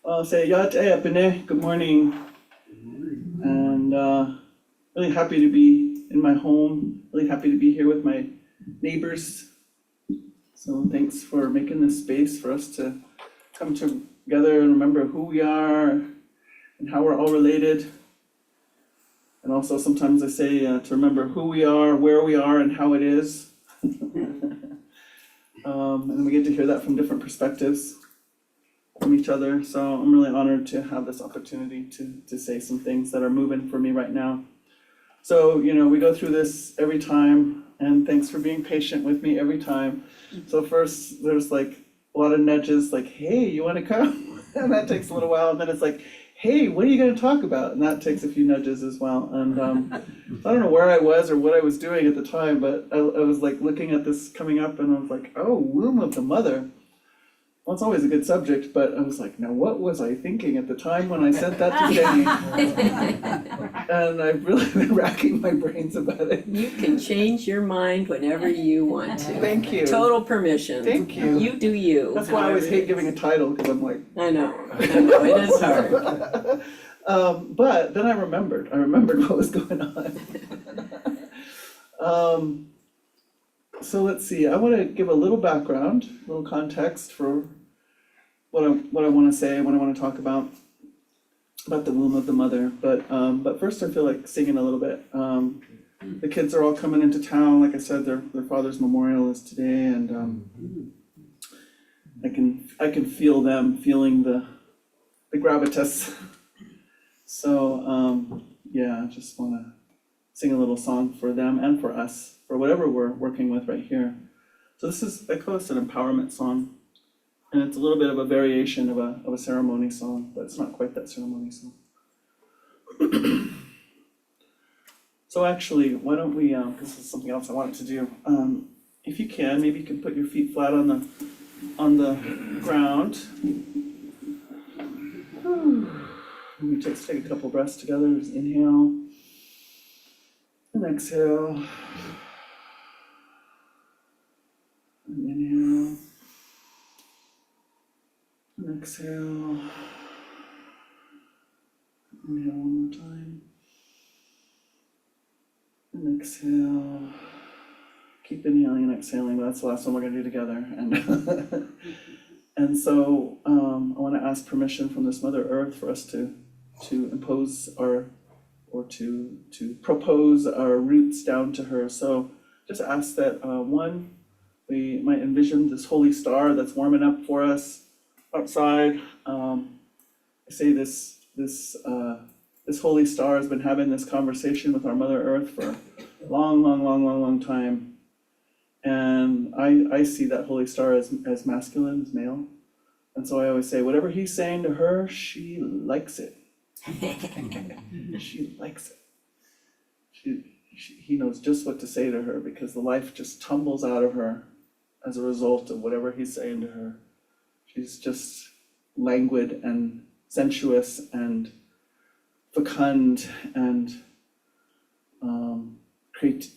I'll say Yat Epine, good morning, and really happy to be in my home, really happy to be here with my neighbors. So thanks for making this space for us to come together and remember who we are and how we're all related. And also sometimes I say to remember who we are, where we are, and how it is. And then we get to hear that from different perspectives from each other. So I'm really honored to have this opportunity to say some things that are moving for me right now. So, we go through this every time, and thanks for being patient with me every time. So first, there's like a lot of nudges, like, hey, you wanna come? And that takes a little while, and then it's like, hey, what are you gonna talk about? And that takes a few nudges as well. And I don't know where I was or what I was doing at the time, but I was like looking at this coming up, and I was like, oh, womb of the mother. Well, it's always a good subject, but I was like, now what was I thinking at the time when I sent that to Jenny? And I've really been racking my brains about it. You can change your mind whenever you want to. Thank you. Total permission. Thank you. You do you. That's why I always hate giving a title, because I'm like. I know, it is hard. But then I remembered what was going on. So let's see, I want to give a little background, a little context for what I want to say, what I want to talk about the womb of the mother. But first I feel like singing a little bit. The kids are all coming into town. Like I said, their father's memorial is today, and I can feel them feeling the gravitas. So yeah, I just want to sing a little song for them and for us, for whatever we're working with right here. So I call this an empowerment song, and it's a little bit of a variation of a ceremony song, but it's not quite that ceremony song. So actually, why don't we, this is something else I wanted to do. If you can, maybe you can put your feet flat on the ground. Maybe just take a couple breaths together. Just inhale and exhale. And inhale and exhale. Inhale one more time. And exhale. Keep inhaling and exhaling, but that's the last one we're going to do together. And so I want to ask permission from this Mother Earth for us to impose to propose our roots down to her. So just ask that one, we might envision this holy star that's warming up for us outside. I say this holy star has been having this conversation with our Mother Earth for a long time. And I see that holy star as masculine, as male. And so I always say, whatever he's saying to her, she likes it. She likes it. He knows just what to say to her, because the life just tumbles out of her as a result of whatever he's saying to her. She's just languid and sensuous and fecund and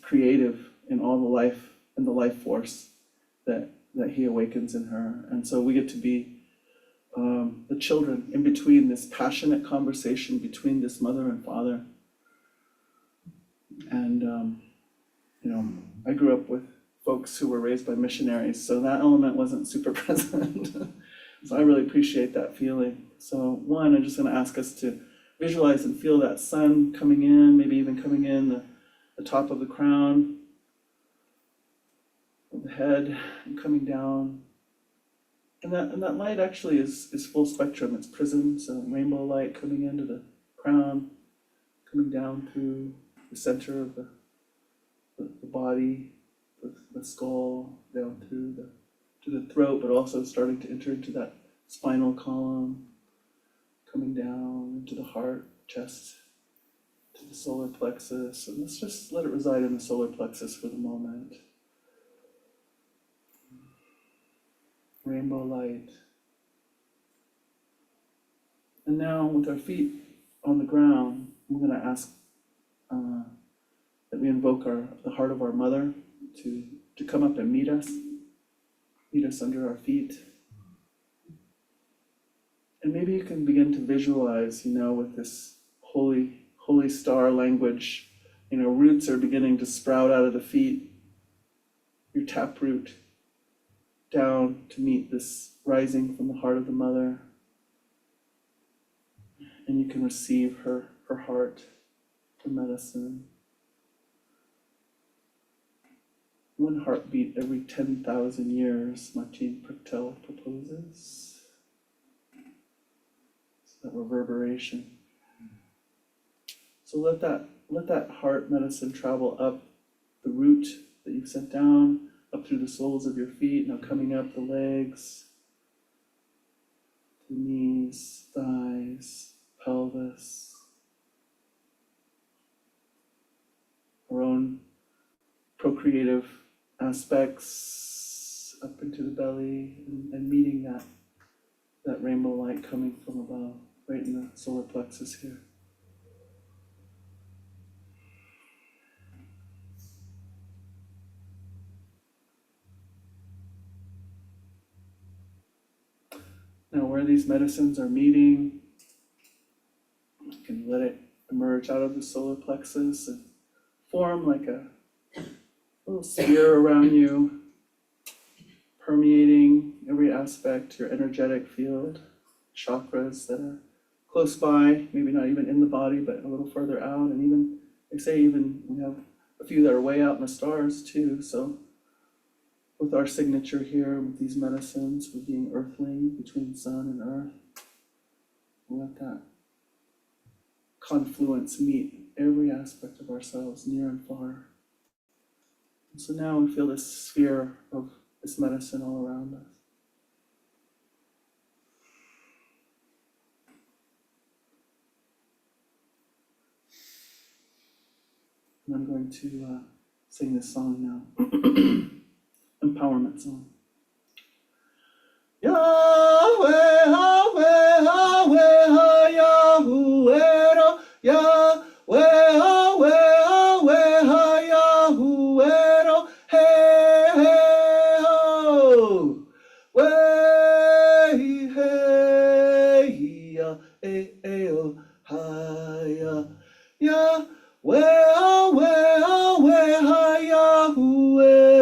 creative in all the life and the life force that he awakens in her. And so we get to be the children in between this passionate conversation between this mother and father. And I grew up with folks who were raised by missionaries, so that element wasn't super present. So I really appreciate that feeling. So one, I'm just going to ask us to visualize and feel that sun coming in, maybe even coming in the top of the crown of the head and coming down. And that light actually is full spectrum. It's prism, so rainbow light coming into the crown, coming down through the center of the body, the skull, down through to the throat, but also starting to enter into that spinal column, coming down into the heart, chest, to the solar plexus. And let's just let it reside in the solar plexus for the moment. Rainbow light. And now with our feet on the ground, I'm going to ask that we invoke the heart of our mother to come up and meet us under our feet. And maybe you can begin to visualize, with this holy star language, roots are beginning to sprout out of the feet, your taproot down to meet this rising from the heart of the mother. And you can receive her heart, her medicine. One heartbeat every 10,000 years, Martin Pertel proposes. It's that reverberation. So let that heart medicine travel up the root that you've set down, up through the soles of your feet, now coming up the legs, the knees, thighs, pelvis, our own procreative aspects up into the belly, and meeting that rainbow light coming from above, right in the solar plexus here. Now, where these medicines are meeting, you can let it emerge out of the solar plexus and form like a little sphere around you, permeating every aspect, your energetic field, chakras that are close by, maybe not even in the body, but a little further out. And even, they say even we have a few that are way out in the stars too. So with our signature here, with these medicines, with being earthling between sun and earth, we'll let that confluence meet every aspect of ourselves, near and far. And so now we feel this sphere of this medicine all around us. And I'm going to sing this song now. Empowerment song. Yahweh, Yahweh, Yahweh, Yahuwah, Yahweh, Yahweh, Yahweh, hey, hey, ho, way, hey, ya, oh, hi, ya, Yahweh, Yahweh,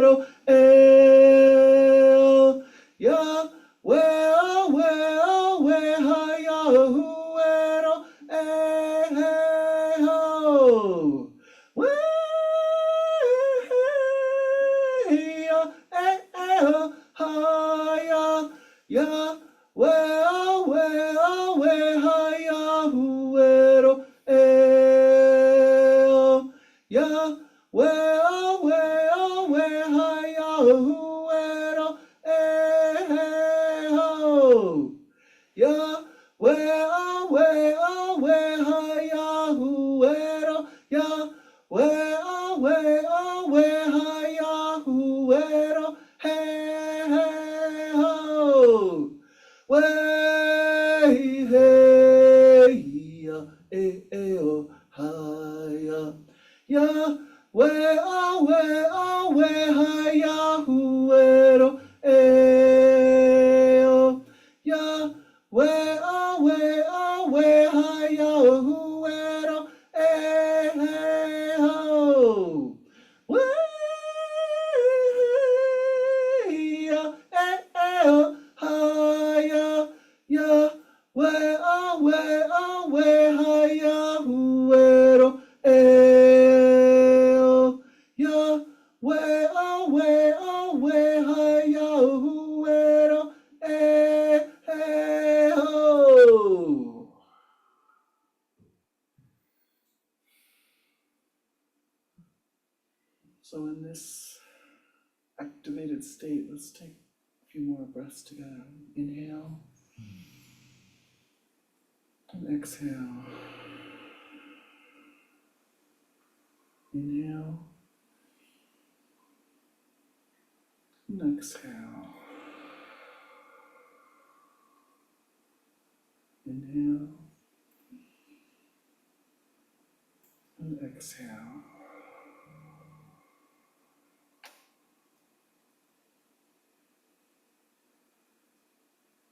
Yahuwah, So in this activated state, let's take a few more breaths together. Inhale and exhale. Inhale and exhale. Inhale and exhale.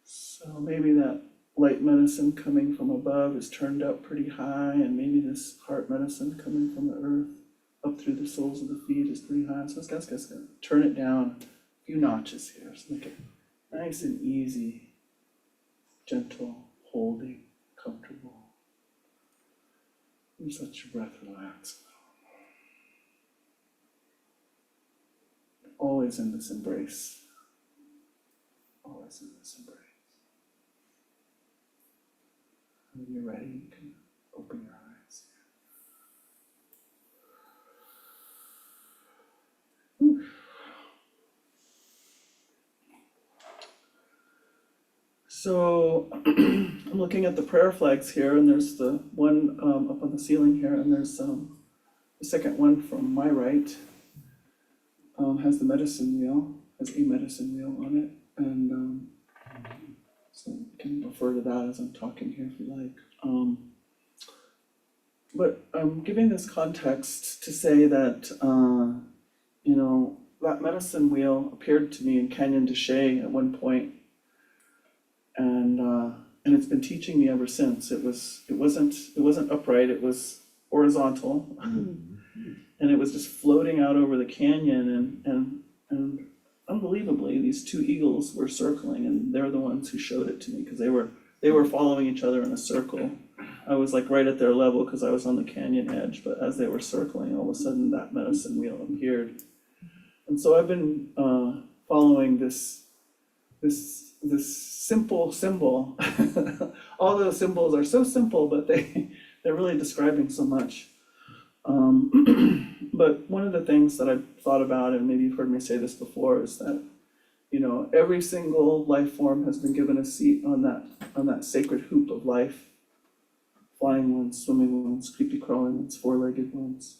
So maybe that light medicine coming from above is turned up pretty high, and maybe this heart medicine coming from the earth up through the soles of the feet is pretty high. So it's gonna turn it down a few notches here. So make it nice and easy, gentle, holding, comfortable. Just let your breath relax. Always in this embrace. Always in this embrace. When you're ready, you can open your eyes. Whew. So I'm looking at the prayer flags here, and there's the one up on the ceiling here, and there's the second one from my right, has the medicine wheel, has a medicine wheel on it, and so you can refer to that as I'm talking here if you like. But I'm giving this context to say that, that medicine wheel appeared to me in Canyon de Chelly at one point, and it's been teaching me ever since. It wasn't upright, it was horizontal, and it was just floating out over the canyon, and unbelievably, these two eagles were circling, and they're the ones who showed it to me, because they were following each other in a circle. I was like right at their level because I was on the canyon edge, but as they were circling, all of a sudden that medicine wheel appeared. And so I've been following this simple symbol. All those symbols are so simple, but they're really describing so much. But one of the things that I've thought about, and maybe you've heard me say this before, is that every single life form has been given a seat on that sacred hoop of life. Flying ones, swimming ones, creepy crawling ones, four-legged ones.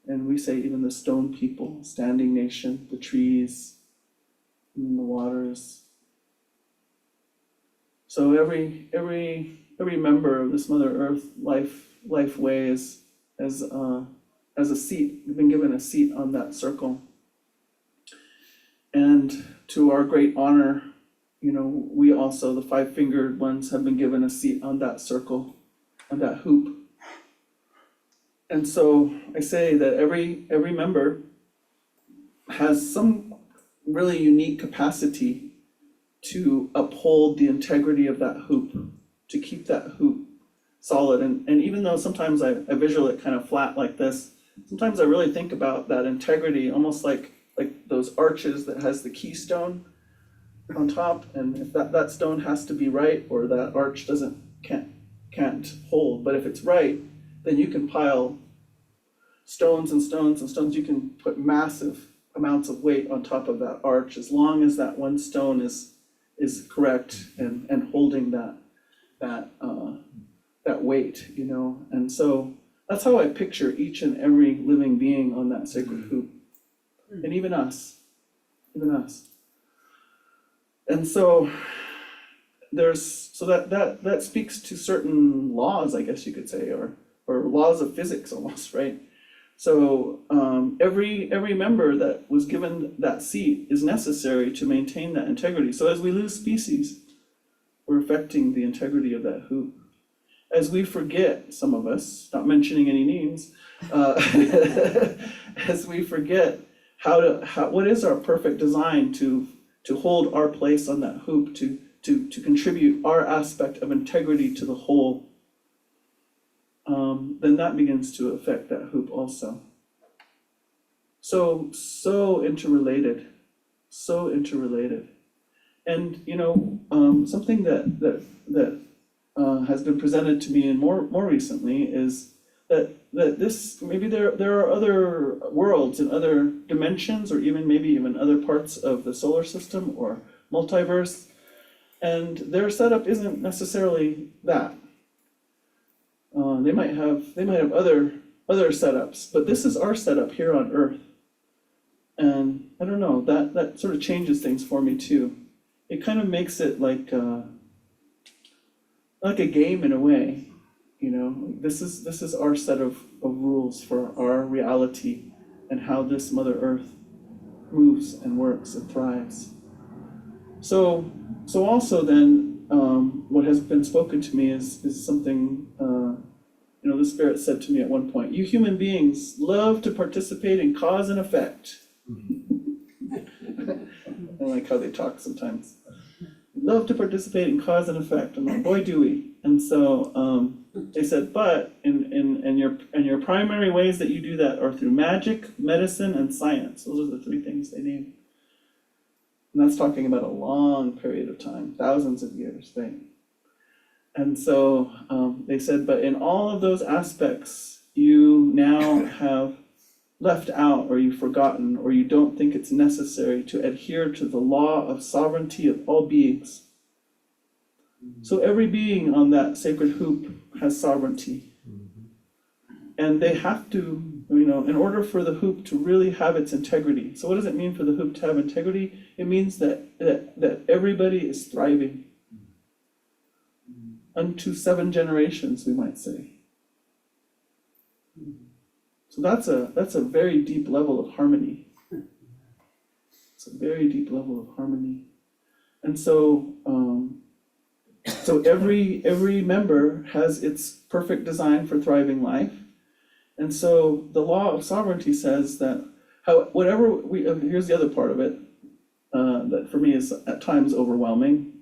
And we say even the stone people, standing nation, the trees, and the waters. So every member of this Mother Earth life way has a seat, been given a seat on that circle. And to our great honor, we also, the five-fingered ones, have been given a seat on that circle, on that hoop. And so I say that every member has some really unique capacity to uphold the integrity of that hoop, to keep that hoop solid. And even though sometimes I visualize it kind of flat like this, sometimes I really think about that integrity almost like those arches that has the keystone on top, and if that stone has to be right, or that arch can't hold. But if it's right, then you can pile stones and stones and stones. You can put massive amounts of weight on top of that arch, as long as that one stone is correct and holding that weight, And so that's how I picture each and every living being on that sacred hoop, and even us. And so that speaks to certain laws, I guess you could say, or laws of physics almost, right? So every member that was given that seat is necessary to maintain that integrity. So as we lose species, we're affecting the integrity of that hoop. As we forget, some of us, not mentioning any names, as we forget what is our perfect design to hold our place on that hoop, to contribute our aspect of integrity to the whole, then that begins to affect that hoop also. So interrelated. And something that has been presented to me more recently is that this, maybe there are other worlds and other dimensions, or maybe even other parts of the solar system or multiverse, and their setup isn't necessarily that. They might have other setups, but this is our setup here on Earth. And I don't know, that sort of changes things for me too. It kind of makes it like a game in a way, This is our set of rules for our reality and how this Mother Earth moves and works and thrives. So also then, what has been spoken to me is something, the Spirit said to me at one point, you human beings love to participate in cause and effect. I like how they talk sometimes. Love to participate in cause and effect. I'm like, boy, do we. And so they said, but in your primary ways that you do that are through magic, medicine, and science. Those are the three things they named. And that's talking about a long period of time, thousands of years, right? And so they said, but in all of those aspects, you now have left out, or you've forgotten, or you don't think it's necessary to adhere to the law of sovereignty of all beings. So every being on that sacred hoop has sovereignty. And they have to, in order for the hoop to really have its integrity. So what does it mean for the hoop to have integrity? It means that everybody is thriving. Unto 7 generations, we might say. So that's a very deep level of harmony. It's a very deep level of harmony. And so every member has its perfect design for thriving life. And so the law of sovereignty says that here's the other part of it, that for me is at times overwhelming,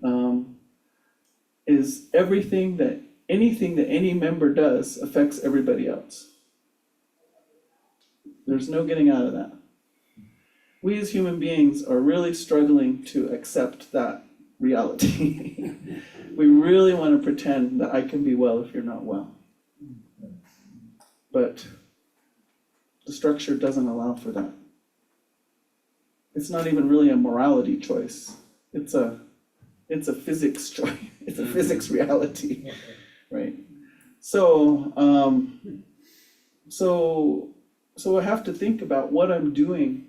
is anything that any member does affects everybody else. There's no getting out of that. We as human beings are really struggling to accept that reality. We really want to pretend that I can be well if you're not well. But the structure doesn't allow for that. It's not even really a morality choice. It's a physics choice. It's a physics reality, right? So I have to think about what I'm doing.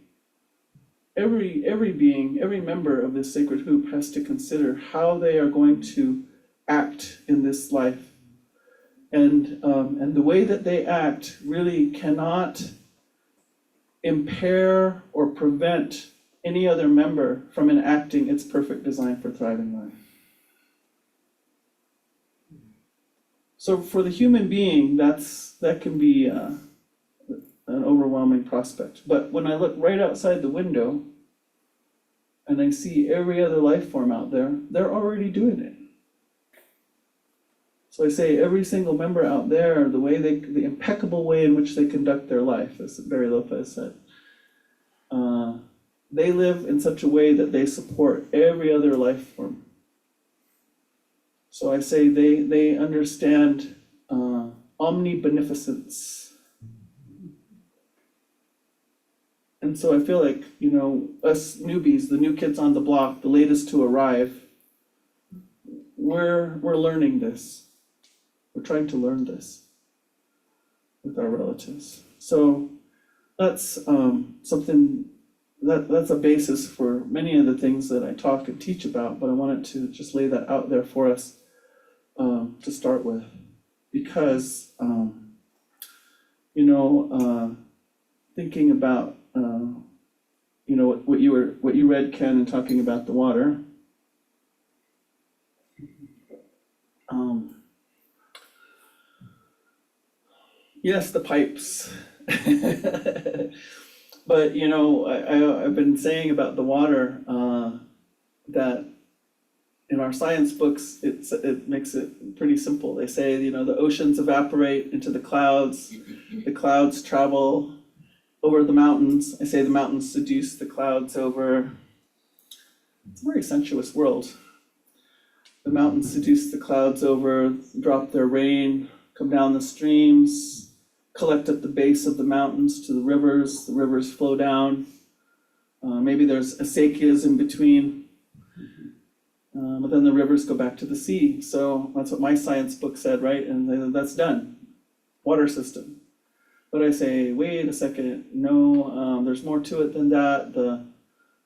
Every being, every member of this sacred hoop has to consider how they are going to act in this life. And the way that they act really cannot impair or prevent any other member from enacting its perfect design for thriving life. So for the human being, that can be an overwhelming prospect. But when I look right outside the window and I see every other life form out there, they're already doing it. So I say every single member out there, the impeccable way in which they conduct their life, as Barry Lopez said, they live in such a way that they support every other life form. So I say they understand omnibeneficence. And so I feel like, us newbies, the new kids on the block, the latest to arrive, we're learning this. We're trying to learn this with our relatives. So that's something that's a basis for many of the things that I talk and teach about, but I wanted to just lay that out there for us to start with, because thinking about what you read, Ken, and talking about the water. Yes, the pipes. But I've been saying about the water that in our science books it makes it pretty simple. They say the oceans evaporate into the clouds travel over the mountains. I say the mountains seduce the clouds over. It's a very sensuous world. The mountains seduce the clouds over, drop their rain, come down the streams, collect at the base of the mountains to the rivers flow down. Maybe there's acequias in between, but then the rivers go back to the sea. So that's what my science book said, right? And that's done, water system. But I say, wait a second, no, there's more to it than that.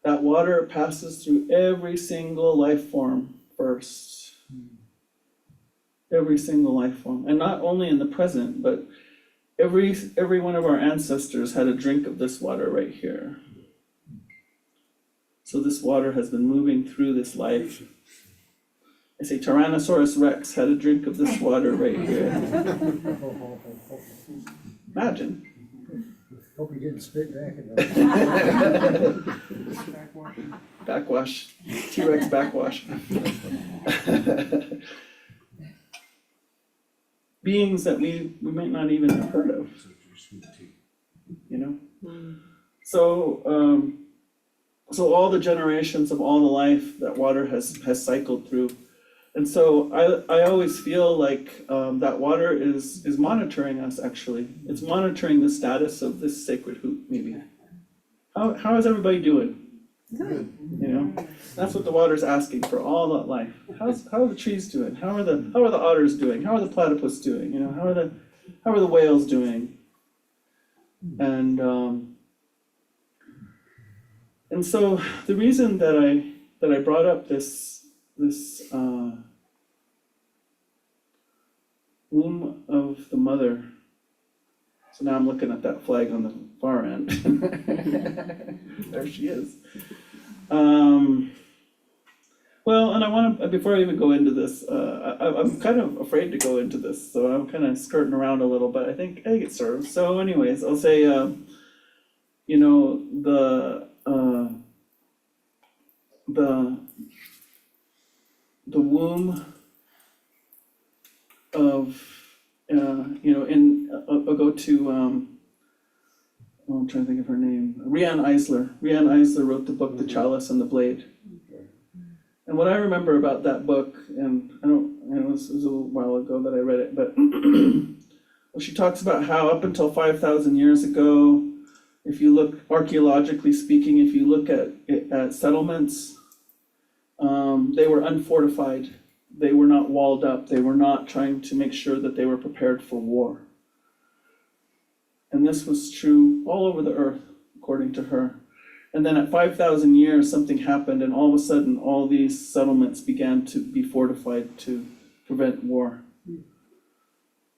That water passes through every single life form first. Every single life form, and not only in the present, but every one of our ancestors had a drink of this water right here. So this water has been moving through this life. I say Tyrannosaurus Rex had a drink of this water right here. Imagine. Hope he didn't spit back in the. Backwash, T-Rex backwash. Beings that we might not even have heard of, you know? So, so all the generations of all the life that water has cycled through. And so I always feel like that water is monitoring us, actually. It's monitoring the status of this sacred hoop, maybe. How is everybody doing? Good. You know, that's what the water's asking for all that life. How are the trees doing? How are the otters doing? How are the platypus doing? You know, how are the whales doing? And so the reason that I brought up this womb of the mother. So now I'm looking at that flag on the far end. There she is. Well, and I want to, before I even go into this, I'm kind of afraid to go into this, so I'm kind of skirting around a little, but I think it serves. So anyways, I'll say, you know, the womb of, you know, I'll go to, I'm trying to think of her name, Riane Eisler. Riane Eisler wrote the book, The Chalice and the Blade. And what I remember about that book, and it was a while ago that I read it, but well, she talks about how up until 5,000 years ago, if you look, archaeologically speaking, if you look at settlements, they were unfortified. They were not walled up. They were not trying to make sure that they were prepared for war. And this was true all over the earth, according to her. And then at 5,000 years, something happened, and all of a sudden, all these settlements began to be fortified to prevent war.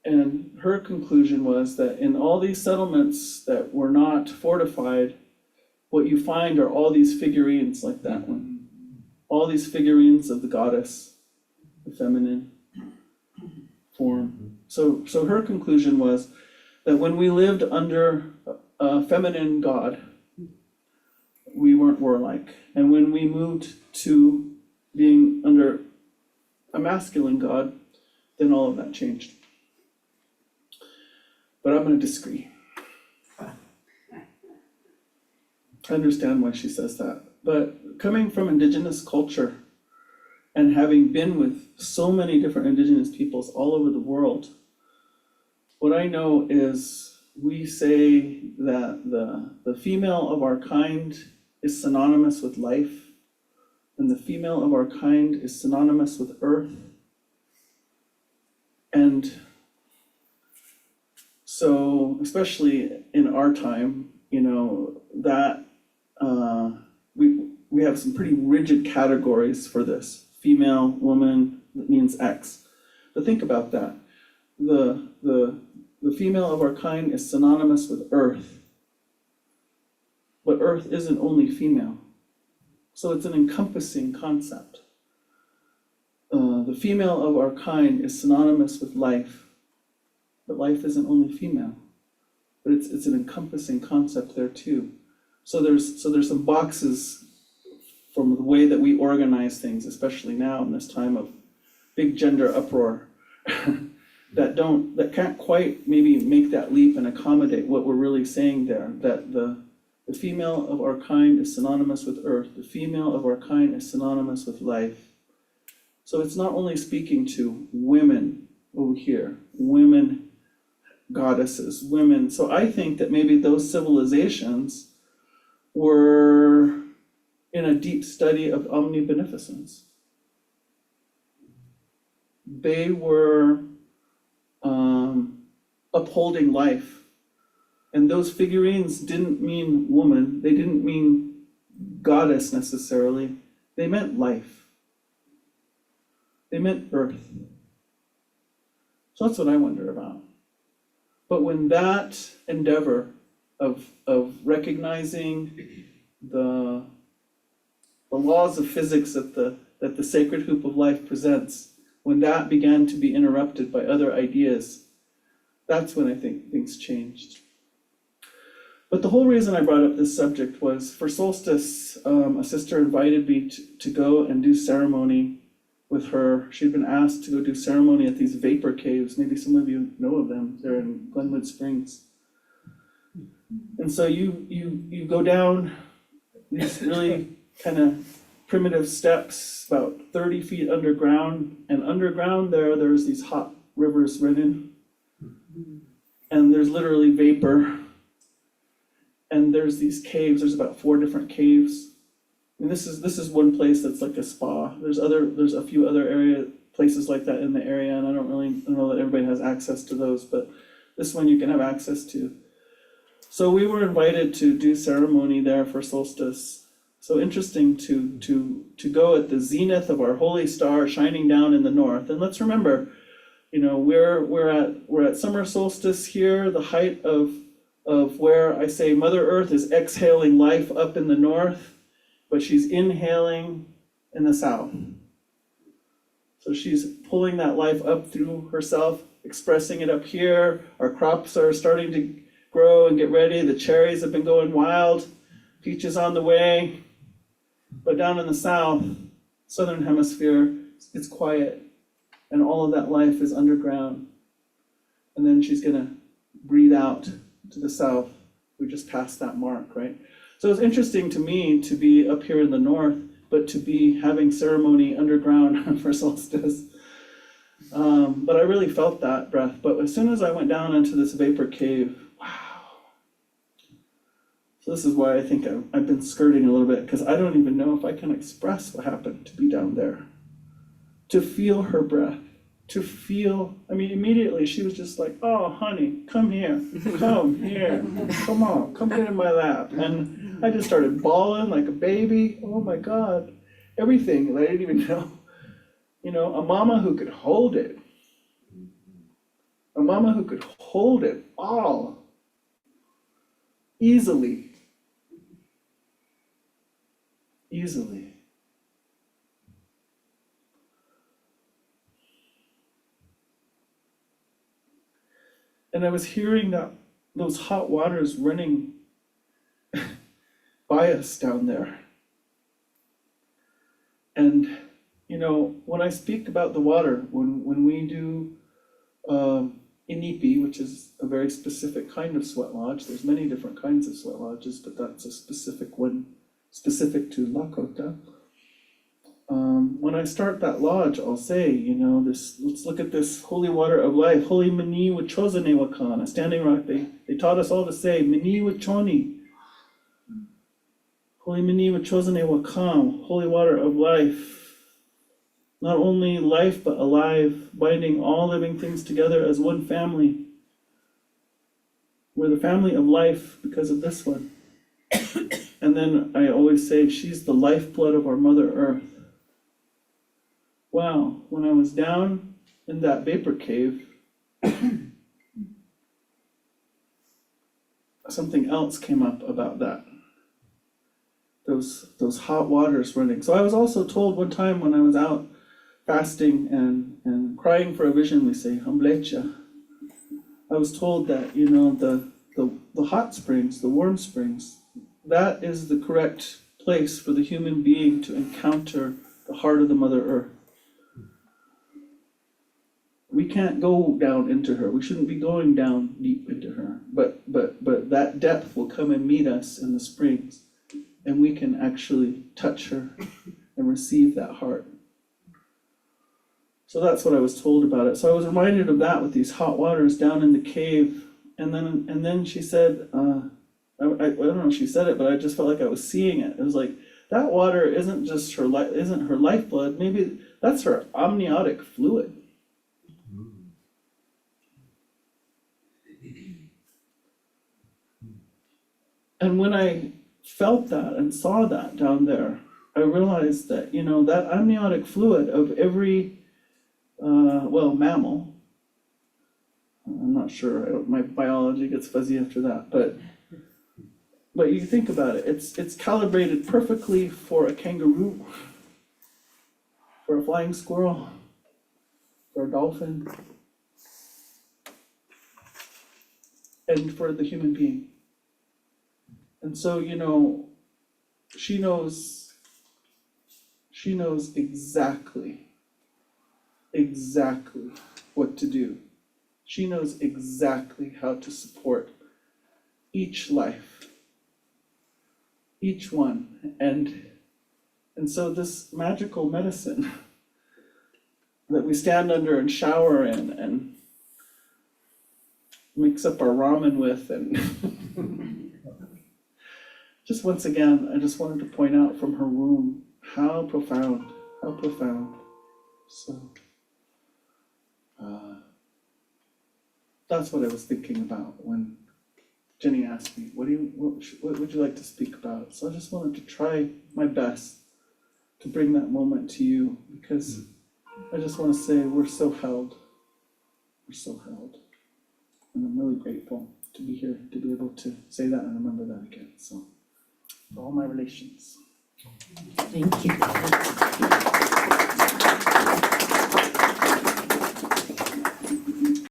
And her conclusion was that in all these settlements that were not fortified, what you find are all these figurines like that one. All these figurines of the goddess, the feminine form. So her conclusion was that when we lived under a feminine god, we weren't warlike. And when we moved to being under a masculine god, then all of that changed. But I'm going to disagree. I understand why she says that. But coming from Indigenous culture and having been with so many different Indigenous peoples all over the world, what I know is we say that the female of our kind is synonymous with life, and the female of our kind is synonymous with earth. And so, especially in our time, you know, that we have some pretty rigid categories for this. Female, woman, that means X. But think about that. The female of our kind is synonymous with earth. But earth isn't only female. So it's an encompassing concept. The female of our kind is synonymous with life. But life isn't only female. But it's an encompassing concept there too. So there's some boxes from the way that we organize things, especially now in this time of big gender uproar, that can't quite maybe make that leap and accommodate what we're really saying there, that the female of our kind is synonymous with earth, the female of our kind is synonymous with life. So it's not only speaking to women over here, women goddesses, women. So I think that maybe those civilizations were in a deep study of omnibeneficence. They were upholding life. And those figurines didn't mean woman, they didn't mean goddess necessarily, they meant life. They meant earth. So that's what I wonder about. But when that endeavor of recognizing the laws of physics at the that the sacred hoop of life presents, when that began to be interrupted by other ideas, that's when I think things changed. But the whole reason I brought up this subject was for solstice, a sister invited me to go and do ceremony with her. She'd been asked to go do ceremony at these vapor caves. Maybe some of you know of them. They're in Glenwood Springs. And so you go down these really kind of primitive steps, about 30 feet underground, and underground there's these hot rivers running, and there's literally vapor, and there's these caves. There's about 4 different caves, and this is one place that's like a spa. There's a few other places like that in the area, and I don't know that everybody has access to those, but this one you can have access to. So we were invited to do ceremony there for solstice. So interesting to go at the zenith of our holy star shining down in the north. And let's remember, we're at summer solstice here, the height of where I say Mother Earth is exhaling life up in the north, but she's inhaling in the south. So she's pulling that life up through herself, expressing it up here. Our crops are starting to grow and get ready. The cherries have been going wild. Peaches on the way. But down in the south, southern hemisphere, it's quiet. And all of that life is underground. And then she's gonna breathe out to the south. We just passed that mark, right? So it's interesting to me to be up here in the north, but to be having ceremony underground for solstice. But I really felt that breath. But as soon as I went down into this vapor cave, wow. So this is why I think I've been skirting a little bit, because I don't even know if I can express what happened to be down there. To feel her breath, to feel, immediately she was just like, oh, honey, come here, come on, come get in my lap. And I just started bawling like a baby. Oh my God, everything that I didn't even know. A mama who could hold it. A mama who could hold it all easily. And I was hearing those hot waters running by us down there. And, when I speak about the water, when we do Inipi, which is a very specific kind of sweat lodge, there's many different kinds of sweat lodges, but that's a specific one, specific to Lakota. When I start that lodge, I'll say, let's look at this holy water of life, holy mani wachozane wakan, a standing rock. They taught us all to say, mani wachoni. Holy mani wachozane wakan, holy water of life. Not only life, but alive, binding all living things together as one family. We're the family of life because of this one. And then I always say, she's the lifeblood of our Mother Earth. Wow, when I was down in that vapor cave, something else came up about that. Those hot waters running. So I was also told one time when I was out fasting and crying for a vision, we say, Hamblecha. I was told that, the hot springs, the warm springs, that is the correct place for the human being to encounter the heart of the Mother Earth. We can't go down into her. We shouldn't be going down deep into her. But that depth will come and meet us in the springs, and we can actually touch her and receive that heart. So that's what I was told about it. So I was reminded of that with these hot waters down in the cave. And then she said, I don't know if she said it, but I just felt like I was seeing it. It was like, that water isn't just isn't her lifeblood. Maybe that's her amniotic fluid. And when I felt that and saw that down there, I realized that, that amniotic fluid of every, mammal, I'm not sure, my biology gets fuzzy after that, but you think about it, it's calibrated perfectly for a kangaroo. for a flying squirrel, for a dolphin, and for the human being. And so, you know, she knows exactly what to do. She knows exactly how to support each life, each one. And so this magical medicine that we stand under and shower in and mix up our ramen with, and just once again, I just wanted to point out from her womb how profound. So that's what I was thinking about when Jenny asked me, what would you like to speak about? So I just wanted to try my best to bring that moment to you, because I just want to say we're so held. And I'm really grateful to be here, to be able to say that and remember that again. So, for all my relations. Thank you.